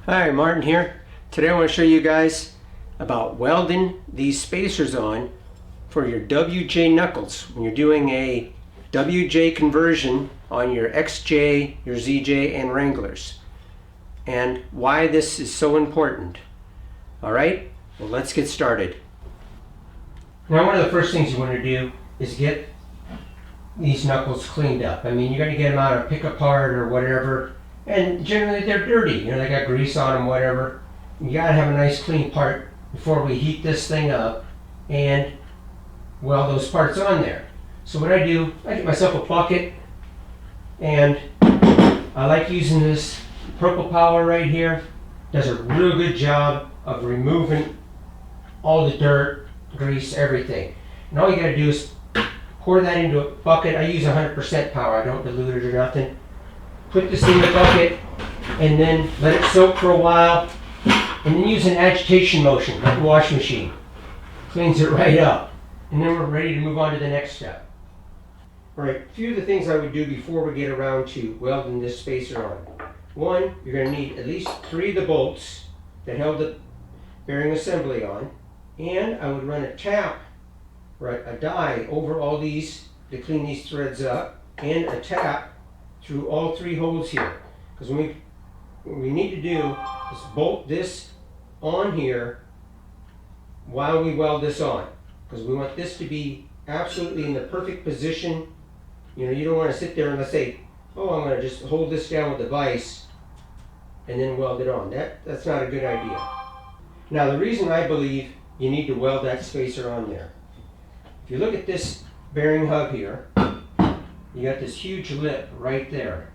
Hi, Martin here. Today I want to show you guys about welding these spacers on for your WJ knuckles when you're doing a WJ conversion on your XJ, your ZJ, and Wranglers, and why this is so important. Alright, well, let's get started. Now, one of the first things you want to do is get these knuckles cleaned up. I mean, you're going to get them out of pick apart or whatever. And generally they're dirty, you know, they got grease on them, whatever. You gotta have a nice clean part before we heat this thing up and weld those parts on there. So what I do, I get myself a bucket, and I like using this Purple Power right here. Does a real good job of removing all the dirt, grease, everything. And all you gotta do is pour that into a bucket. I use 100% power, I don't dilute it or nothing. Put this in the bucket and then let it soak for a while, and then use an agitation motion like a wash machine. Cleans it right up. And then we're ready to move on to the next step. Alright, a few of the things I would do before we get around to welding this spacer on. One, you're going to need at least 3 of the bolts that held the bearing assembly on, and I would run a tap, a die over all these to clean these threads up, and a tap through all 3 holes here. Because what we need to do is bolt this on here while we weld this on. Because we want this to be absolutely in the perfect position. You know, you don't want to sit there and let's say, oh, I'm going to just hold this down with the vise and then weld it on. That's not a good idea. Now, the reason I believe you need to weld that spacer on there. If you look at this bearing hub here, you got this huge lip right there.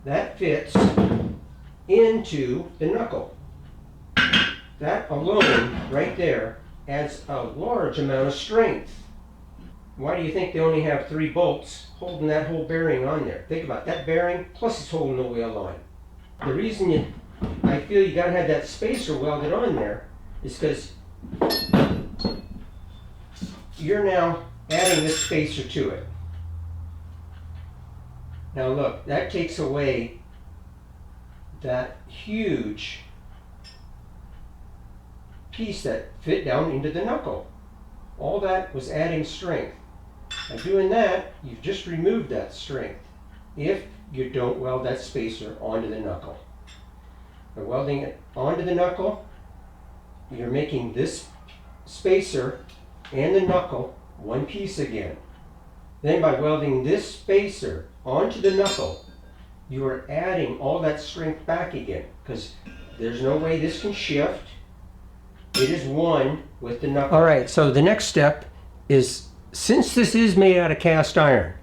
That fits into the knuckle. That alone, right there, adds a large amount of strength. Why do you think they only have 3 bolts holding that whole bearing on there? Think about that bearing, plus it's holding the wheel line. The reason I feel you gotta have that spacer welded on there is because you're now adding this spacer to it. Now look, that takes away that huge piece that fit down into the knuckle. All that was adding strength. By doing that, you've just removed that strength if you don't weld that spacer onto the knuckle. By welding it onto the knuckle, you're making this spacer and the knuckle one piece again. Then by welding this spacer onto the knuckle, you are adding all that strength back again, because there's no way this can shift. It is one with the knuckle. Alright, so the next step is, since this is made out of cast iron,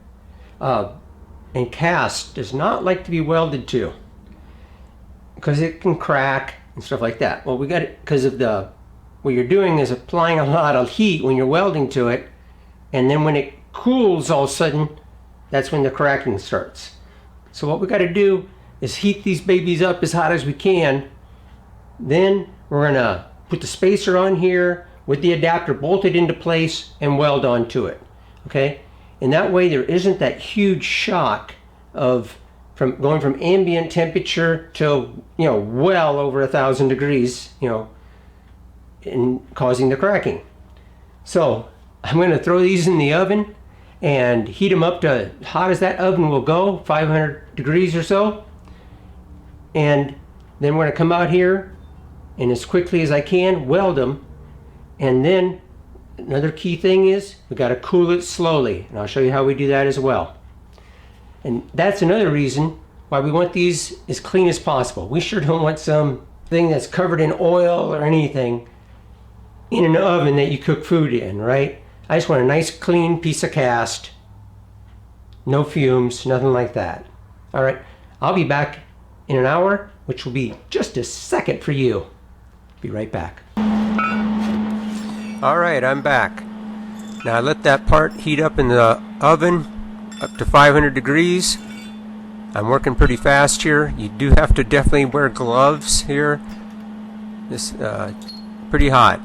and cast does not like to be welded to, because it can crack and stuff like that. Well, we got it because of what you're doing is applying a lot of heat when you're welding to it, and then when it cools all of a sudden, that's when the cracking starts. So what we got to do is heat these babies up as hot as we can. Then we're going to put the spacer on here with the adapter bolted into place and weld onto it. Okay? And that way there isn't that huge shock of going from ambient temperature to, you know, well over 1,000 degrees, you know, and causing the cracking. So I'm going to throw these in the oven and heat them up to hot as that oven will go, 500 degrees or so. And then we're going to come out here and as quickly as I can weld them. And then another key thing is we got to cool it slowly, and I'll show you how we do that as well. And that's another reason why we want these as clean as possible. We sure don't want some thing that's covered in oil or anything in an oven that you cook food in, right? I just want a nice clean piece of cast, no fumes, nothing like that. All right, I'll be back in an hour, which will be just a second for you. Be right back. All right, I'm back. Now I let that part heat up in the oven up to 500 degrees. I'm working pretty fast here. You do have to definitely wear gloves here. This pretty hot.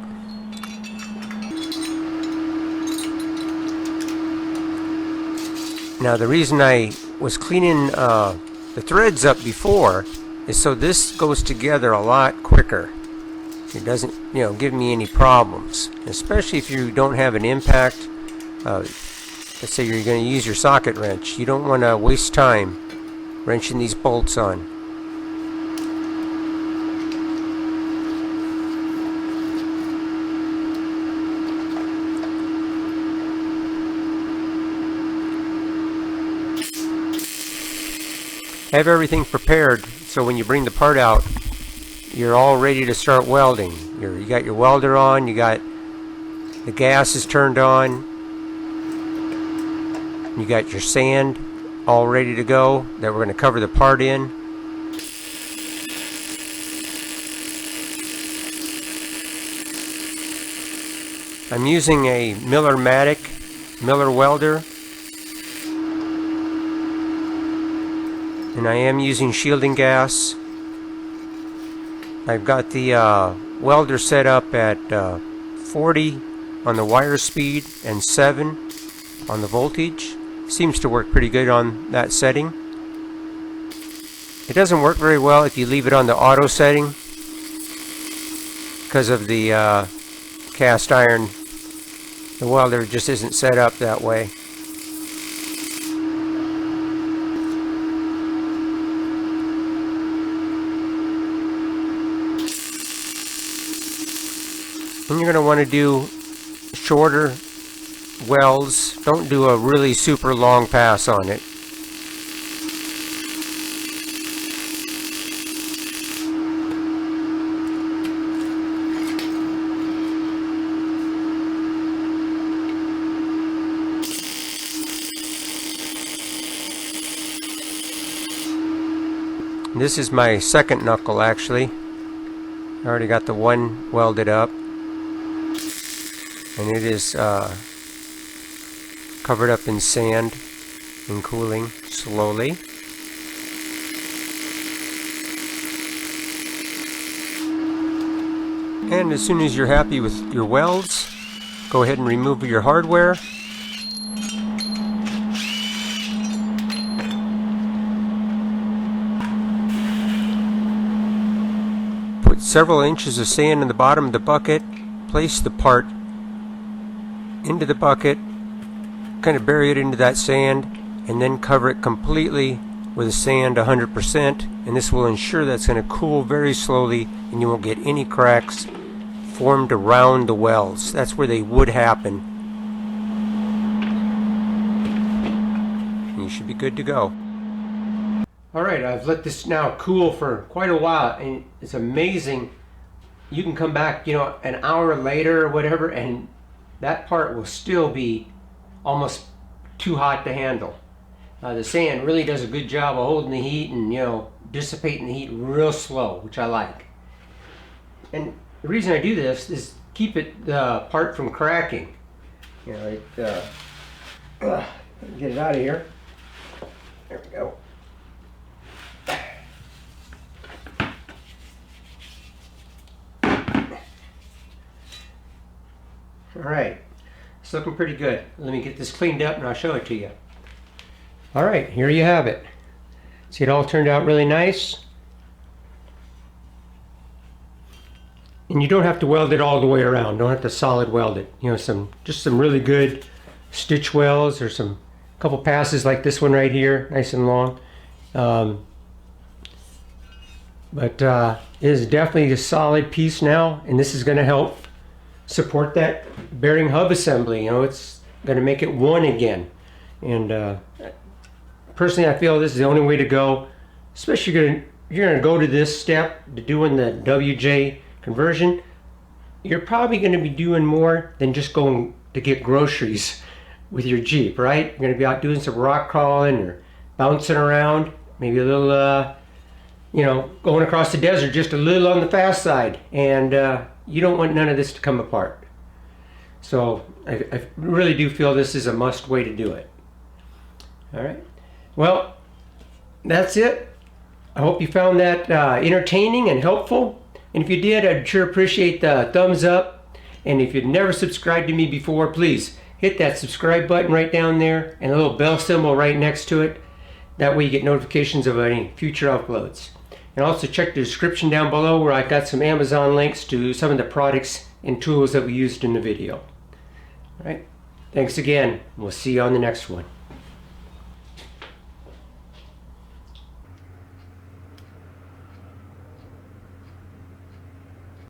Now the reason I was cleaning the threads up before is so this goes together a lot quicker. It doesn't, give me any problems, especially if you don't have an impact. Let's say you're going to use your socket wrench. You don't want to waste time wrenching these bolts on. Have everything prepared so when you bring the part out, you're all ready to start welding. You got your welder on, you got the gas is turned on, you got your sand all ready to go that we're going to cover the part in. I'm using a Miller welder, and I am using shielding gas. I've got the welder set up at 40 on the wire speed and 7 on the voltage. Seems to work pretty good on that setting. It doesn't work very well if you leave it on the auto setting because of the cast iron. The welder just isn't set up that way. And you're going to want to do shorter welds. Don't do a really super long pass on it. This is my second knuckle actually. I already got the one welded up. And it is covered up in sand and cooling slowly. And as soon as you're happy with your welds, go ahead and remove your hardware. Put several inches of sand in the bottom of the bucket. Place the part into the bucket, kind of bury it into that sand, and then cover it completely with the sand 100%, and this will ensure that's going to cool very slowly and you won't get any cracks formed around the welds. That's where they would happen. And you should be good to go. Alright, I've let this now cool for quite a while, and it's amazing. You can come back, an hour later or whatever, and that part will still be almost too hot to handle. The sand really does a good job of holding the heat and dissipating the heat real slow, which I like. And the reason I do this is keep the part from cracking. Get it out of here. There we go. Alright, it's looking pretty good. Let me get this cleaned up and I'll show it to you. Alright, here you have it. See, it all turned out really nice. And you don't have to weld it all the way around. Don't have to solid weld it. Just some really good stitch welds, or some couple passes like this one right here, nice and long. But it is definitely a solid piece now, and this is going to help support that bearing hub assembly. It's going to make it one again. And personally, I feel this is the only way to go, especially if you're going to go to this step to doing the WJ conversion. You're probably going to be doing more than just going to get groceries with your Jeep, right? You're going to be out doing some rock crawling or bouncing around, maybe a little going across the desert just a little on the fast side, and you don't want none of this to come apart. So I really do feel this is a must way to do it. Alright, well, that's it. I hope you found that entertaining and helpful, and if you did, I'd sure appreciate the thumbs up. And if you've never subscribed to me before, please hit that subscribe button right down there and a little bell symbol right next to it. That way you get notifications of any future uploads. And also check the description down below where I've got some Amazon links to some of the products and tools that we used in the video. All right. Thanks again. We'll see you on the next one.